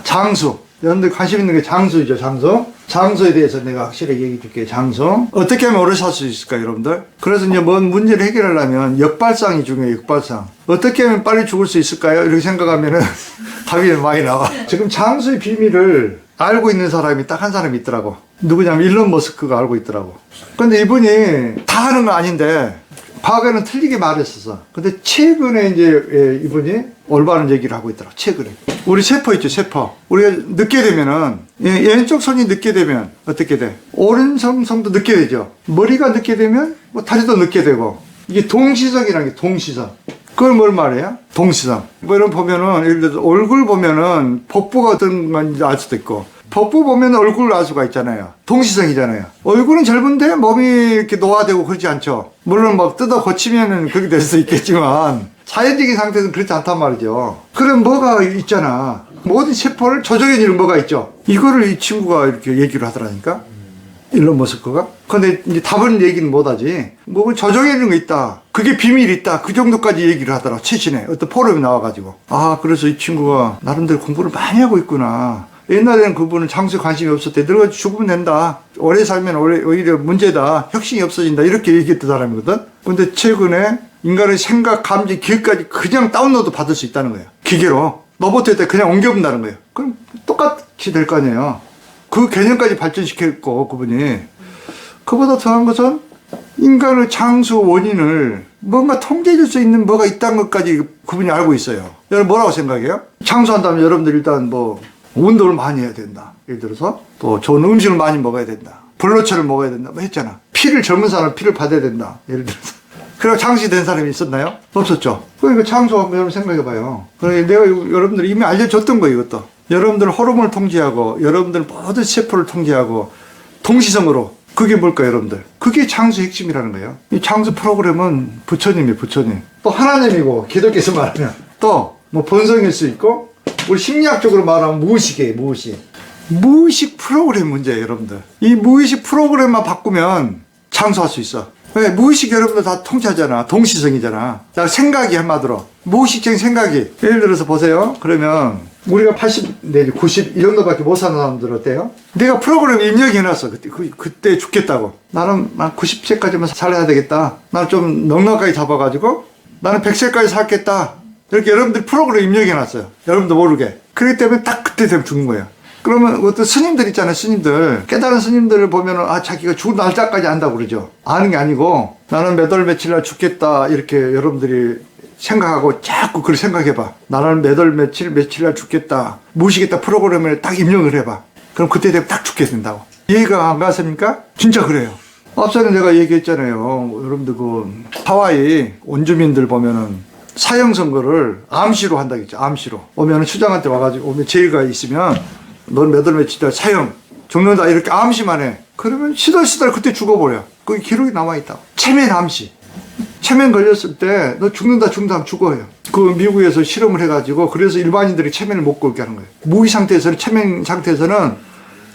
장수. 여러분들 관심 있는 게 장수이죠, 장수. 장수에 대해서 내가 확실하게 얘기해 줄게요, 장수. 어떻게 하면 오래 살 수 있을까요, 여러분들? 그래서 이제 뭔 문제를 해결하려면 역발상이 중요해요, 역발상. 어떻게 하면 빨리 죽을 수 있을까요? 이렇게 생각하면은 답이 많이 나와. 지금 장수의 비밀을 알고 있는 사람이 딱 한 사람이 있더라고. 누구냐면 일론 머스크가 알고 있더라고. 근데 이분이 다 하는 건 아닌데, 과거에는 틀리게 말했었어. 근데 최근에 이제 이분이 올바른 얘기를 하고 있더라. 최근에. 우리 세포 있죠, 세포. 우리가 늦게 되면은, 왼쪽 손이 늦게 되면 어떻게 돼? 오른손도 늦게 되죠. 머리가 늦게 되면 뭐 다리도 늦게 되고. 이게 동시성이라는 게 동시성. 그걸 뭘 말해요? 동시성. 뭐 이런 보면은, 예를 들어서 얼굴 보면은 복부가 어떤 건지 알 수도 있고, 복부 보면 얼굴을 알 수가 있잖아요. 동시성이잖아요. 얼굴은 젊은데 몸이 이렇게 노화되고 그러지 않죠. 물론 막 뜯어 고치면은 그렇게 될 수 있겠지만, 자연적인 상태에서는 그렇지 않단 말이죠. 그럼 뭐가 있잖아. 모든 세포를 조정해주는 뭐가 있죠. 이거를 이 친구가 이렇게 얘기를 하더라니까. 일론 머스크가. 근데 이제 답은 얘기는 못하지. 뭐 조정해주는 거 있다. 그게 비밀이 있다. 그 정도까지 얘기를 하더라. 최신에 어떤 포럼에 나와가지고. 그래서 이 친구가 나름대로 공부를 많이 하고 있구나. 옛날에는 그분은 장수에 관심이 없었대. 늙어 죽으면 된다. 오래 살면 오히려 문제다. 혁신이 없어진다. 이렇게 얘기했던 사람이거든. 근데 최근에 인간의 생각, 감지, 기억까지 그냥 다운로드 받을 수 있다는 거예요. 기계로. 로봇에다 그냥 옮겨본다는 거예요. 그럼 똑같이 될 거 아니에요. 그 개념까지 발전시켰고, 그분이. 그보다 더한 것은 인간의 장수 원인을 뭔가 통제해줄 수 있는 뭐가 있다는 것까지 그분이 알고 있어요. 여러분 뭐라고 생각해요? 장수한다면 여러분들 일단 뭐 운동을 많이 해야 된다. 예를 들어서 또 좋은 음식을 많이 먹어야 된다. 블루차를 먹어야 된다. 뭐 했잖아. 젊은 사람은 피를 받아야 된다. 예를 들어서. 그리고 장수이 된 사람이 있었나요? 없었죠. 그러니까 장수 한번 여러분 생각해봐요. 그러니까 내가 여러분들 이미 알려줬던 거예요, 이것도. 여러분들 호르몬을 통제하고, 여러분들 모든 세포를 통제하고, 동시성으로. 그게 뭘까요, 여러분들? 그게 장수의 핵심이라는 거예요. 이 장수 프로그램은 부처님이에요, 부처님. 또 하나님이고, 기독교에서 말하면. 또, 뭐 본성일 수 있고, 우리 심리학적으로 말하면 무의식이에요, 무의식. 무의식 프로그램 문제예요, 여러분들. 이 무의식 프로그램만 바꾸면 장수할 수 있어. 왜? 무의식 여러분들 다 통치하잖아. 동시성이잖아. 생각이 한마디로. 무의식적인 생각이. 예를 들어서 보세요. 그러면 우리가 80 내지 90 이 정도밖에 못 사는 사람들 어때요? 내가 프로그램 입력해놨어. 그때 죽겠다고. 나는 90세까지만 살아야 되겠다. 나는 좀 넉넉하게 잡아가지고 나는 100세까지 살겠다. 이렇게 여러분들 프로그램 입력해놨어요. 여러분도 모르게. 그렇기 때문에 딱 그때 되면 죽는 거예요. 그러면 어떤 스님들 있잖아요, 스님들. 깨달은 스님들을 보면은, 자기가 죽을 날짜까지 안다고 그러죠. 아는 게 아니고, 나는 몇 월 며칠 날 죽겠다, 이렇게 여러분들이 생각하고 자꾸 그걸 생각해봐. 나는 몇 월 며칠 날 죽겠다. 무시겠다 프로그램을 딱 입력을 해봐. 그럼 그때 되면 딱 죽게 된다고. 이해가 안 가십니까? 진짜 그래요. 앞서는 내가 얘기했잖아요. 여러분들 하와이 원주민들 보면은, 사형 선고를 암시로 한다겠죠. 암시로. 오면은 수장한테 와가지고, 오면 제의가 있으면, 넌 몇 월 며칠 날 사형 죽는다 이렇게 암시만 해. 그러면 시달시달 그때 죽어버려. 거기 기록이 남아있다고. 체면 암시. 체면 걸렸을 때 너 죽는다 하면 죽어요. 그 미국에서 실험을 해가지고 그래서 일반인들이 체면을 못 걸게 하는 거예요. 무기 상태에서는, 체면 상태에서는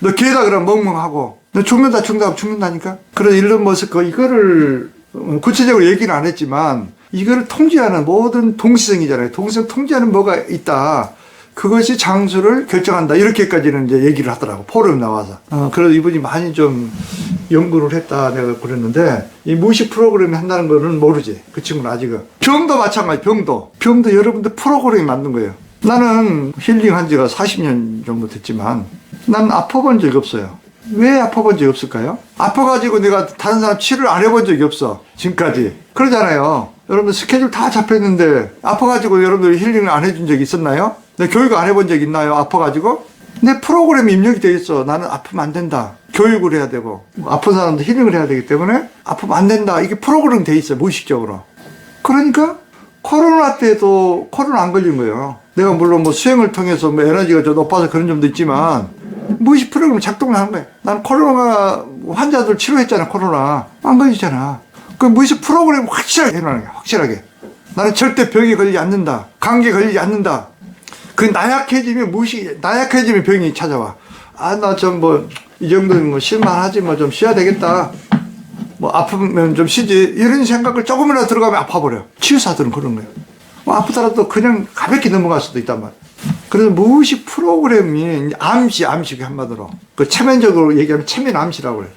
너 기회다 그러면 멍멍하고 너 죽는다 하면 죽는다니까. 그래서 일론 머스크 이거를 구체적으로 얘기는 안 했지만 이거를 통제하는 모든 동시성이잖아요. 동시성 통제하는 뭐가 있다. 그것이 장수를 결정한다. 이렇게까지는 이제 얘기를 하더라고. 포럼에 나와서. 그래서 이분이 많이 좀 연구를 했다. 내가 그랬는데, 이 무의식 프로그램이 한다는 거는 모르지. 그 친구는 아직은. 병도 마찬가지, 병도 여러분들 프로그램이 만든 거예요. 나는 힐링 한 지가 40년 정도 됐지만, 난 아파본 적이 없어요. 왜 아파본 적이 없을까요? 아파가지고 내가 다른 사람 치료를 안 해본 적이 없어. 지금까지. 그러잖아요. 여러분들 스케줄 다 잡혔는데, 아파가지고 여러분들 힐링을 안 해준 적이 있었나요? 내 교육 안 해본 적 있나요? 아파가지고? 내 프로그램이 입력이 돼 있어. 나는 아프면 안 된다. 교육을 해야 되고, 아픈 사람도 힐링을 해야 되기 때문에 아프면 안 된다. 이게 프로그램 돼 있어. 무의식적으로. 그러니까 코로나 때도 코로나 안 걸린 거예요. 내가 물론 뭐 수행을 통해서 뭐 에너지가 좀 높아서 그런 점도 있지만 무의식 프로그램이 작동을 하는 거야. 난 코로나 환자들 치료했잖아. 코로나 안 걸리잖아. 그 무의식 프로그램 확실하게 해놓는 거야. 확실하게. 나는 절대 병에 걸리지 않는다. 감기에 걸리지 않는다. 그 나약해지면 병이 찾아와. 나 좀 이 정도는 뭐 쉴만하지, 좀 쉬어야 되겠다. 아프면 좀 쉬지. 이런 생각을 조금이라도 들어가면 아파버려. 치유사들은 그런 거예요. 아프더라도 그냥 가볍게 넘어갈 수도 있단 말이야. 그래서 무의식 프로그램이 암시 한마디로 그 체면적으로 얘기하면 체면 암시라고 그래요.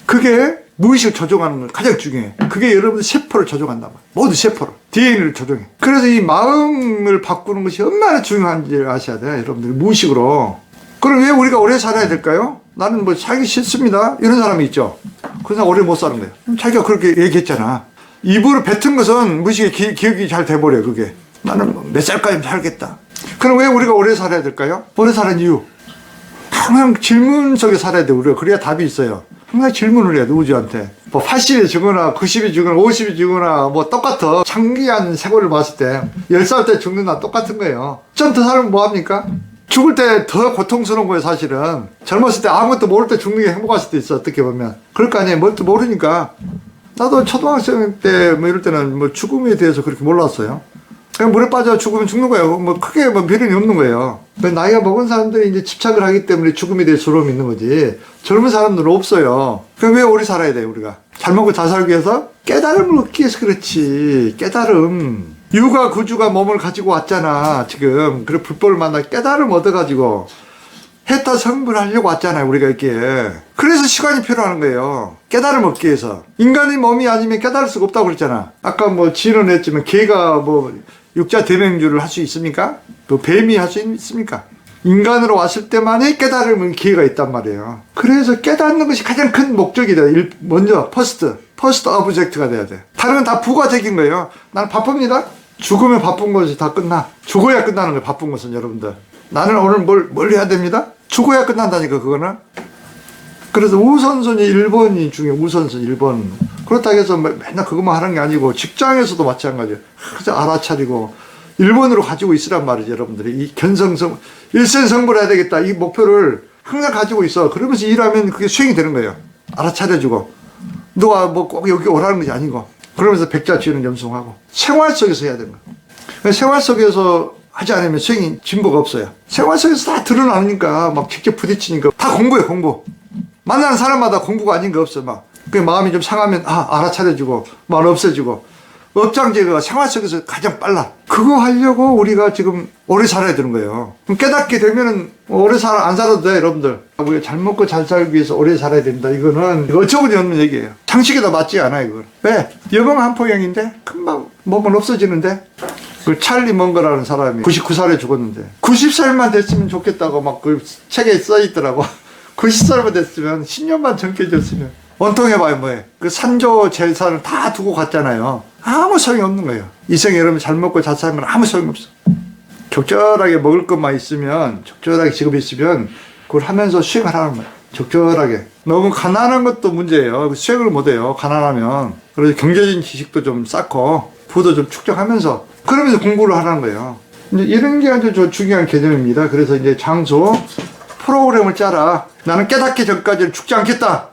그게 무의식을 조종하는 건 가장 중요해. 그게 여러분들 세포를 조종한단 말이야. 모두 세포를. DNA를 조종해. 그래서 이 마음을 바꾸는 것이 얼마나 중요한지 아셔야 돼요. 여러분들 무의식으로. 그럼 왜 우리가 오래 살아야 될까요? 나는 뭐 살기 싫습니다. 이런 사람이 있죠. 그래서 오래 못 사는 거예요. 자기가 그렇게 얘기했잖아. 입으로 뱉은 것은 무의식에 기억이 잘 돼버려요. 그게. 나는 몇 살까지 살겠다. 그럼 왜 우리가 오래 살아야 될까요? 오래 사는 이유. 항상 질문 속에 살아야 돼. 우리가. 그래야 답이 있어요. 항상 질문을 해야 돼. 우주한테. 뭐 80이 죽거나 90이 죽거나 50이 죽거나 뭐 똑같아. 장기한 세월을 봤을 때 10살 때 죽는 나 똑같은 거예요. 좀 더 살면 뭐합니까? 죽을 때 더 고통스러운 거예요. 사실은. 젊었을 때 아무것도 모를 때 죽는 게 행복할 수도 있어. 어떻게 보면. 그럴 거 아니에요. 뭣도 모르니까. 나도 초등학생 때 뭐 이럴 때는 뭐 죽음에 대해서 그렇게 몰랐어요. 그냥 물에 빠져 죽으면 죽는 거예요. 뭐 크게 뭐 미련이 없는 거예요. 나이가 먹은 사람들이 이제 집착을 하기 때문에 죽음에 대해 두려움이 있는 거지. 젊은 사람들은 없어요. 그럼 왜 오래 살아야 돼요, 우리가? 잘 먹고 잘 살기 위해서? 깨달음을 얻기 위해서 그렇지. 깨달음. 유가 구주가 몸을 가지고 왔잖아, 지금. 그래, 불법을 만나 깨달음 얻어가지고. 해타 성불을 하려고 왔잖아요, 우리가 이렇게. 그래서 시간이 필요한 거예요. 깨달음 얻기 위해서. 인간의 몸이 아니면 깨달을 수가 없다고 그랬잖아. 아까 뭐 지는 했지만 개가 뭐 육자 대명주를 할 수 있습니까? 또 뱀이 할 수 있습니까? 인간으로 왔을 때만이 깨달음은 기회가 있단 말이에요. 그래서 깨닫는 것이 가장 큰 목적이다. 먼저 퍼스트 오브젝트가 돼야 돼. 다른 건 다 부가적인 거예요. 나는 바쁩니다. 죽으면 바쁜 것이 다 끝나. 죽어야 끝나는 거예요. 바쁜 것은 여러분들. 나는 오늘 뭘 해야 됩니다. 죽어야 끝난다니까 그거는. 그래서 우선순위 1번이 중요해. 우선순위 1번. 그렇다고 해서 맨날 그것만 하는 게 아니고 직장에서도 마찬가지예요. 그래서 알아차리고 1번으로 가지고 있으란 말이죠. 여러분들이 이 일sen성불해야 되겠다. 이 목표를 항상 가지고 있어. 그러면서 일하면 그게 수행이 되는 거예요. 알아차려주고 너가 뭐 꼭 여기 오라는 것이 아니고 그러면서 백자취는 염승하고 생활 속에서 해야 되는 거예요. 생활 속에서 하지 않으면 수행이 진보가 없어요. 생활 속에서 다 드러나니까 막 직접 부딪히니까 다 공부예요. 공부. 만나는 사람마다 공부가 아닌 거 없어. 막 그 마음이 좀 상하면 알아차려주고 말 없애주고 업장제가 생활 속에서 가장 빨라. 그거 하려고 우리가 지금 오래 살아야 되는 거예요. 그럼 깨닫게 되면은 오래 안 살아도 돼, 여러분들. 우리가 잘 먹고 잘 살기 위해서 오래 살아야 된다. 이거는 어처구니 없는 얘기예요. 상식에도 맞지 않아, 이건. 왜? 여봉 한 포경인데 금방 몸은 없어지는데. 그 찰리 먼거라는 사람이 99살에 죽었는데 90살만 됐으면 좋겠다고 막 그 책에 써 있더라고. 90살만 됐으면 10년만 젊게 졌으면 원통해봐요 뭐해. 그 산조 재산을 다 두고 갔잖아요. 아무 소용이 없는 거예요. 이생에 여러분 잘 먹고 잘 사는 건 아무 소용이 없어. 적절하게 먹을 것만 있으면 적절하게 직업이 있으면 그걸 하면서 수행을 하는 거예요. 적절하게. 너무 가난한 것도 문제예요. 수행을 못해요. 가난하면. 그래서 경제적인 지식도 좀 쌓고 부도 좀 축적하면서 그러면서 공부를 하라는 거예요. 이제 이런 게 아주 중요한 개념입니다. 그래서 이제 장소 프로그램을 짜라. 나는 깨닫기 전까지는 죽지 않겠다.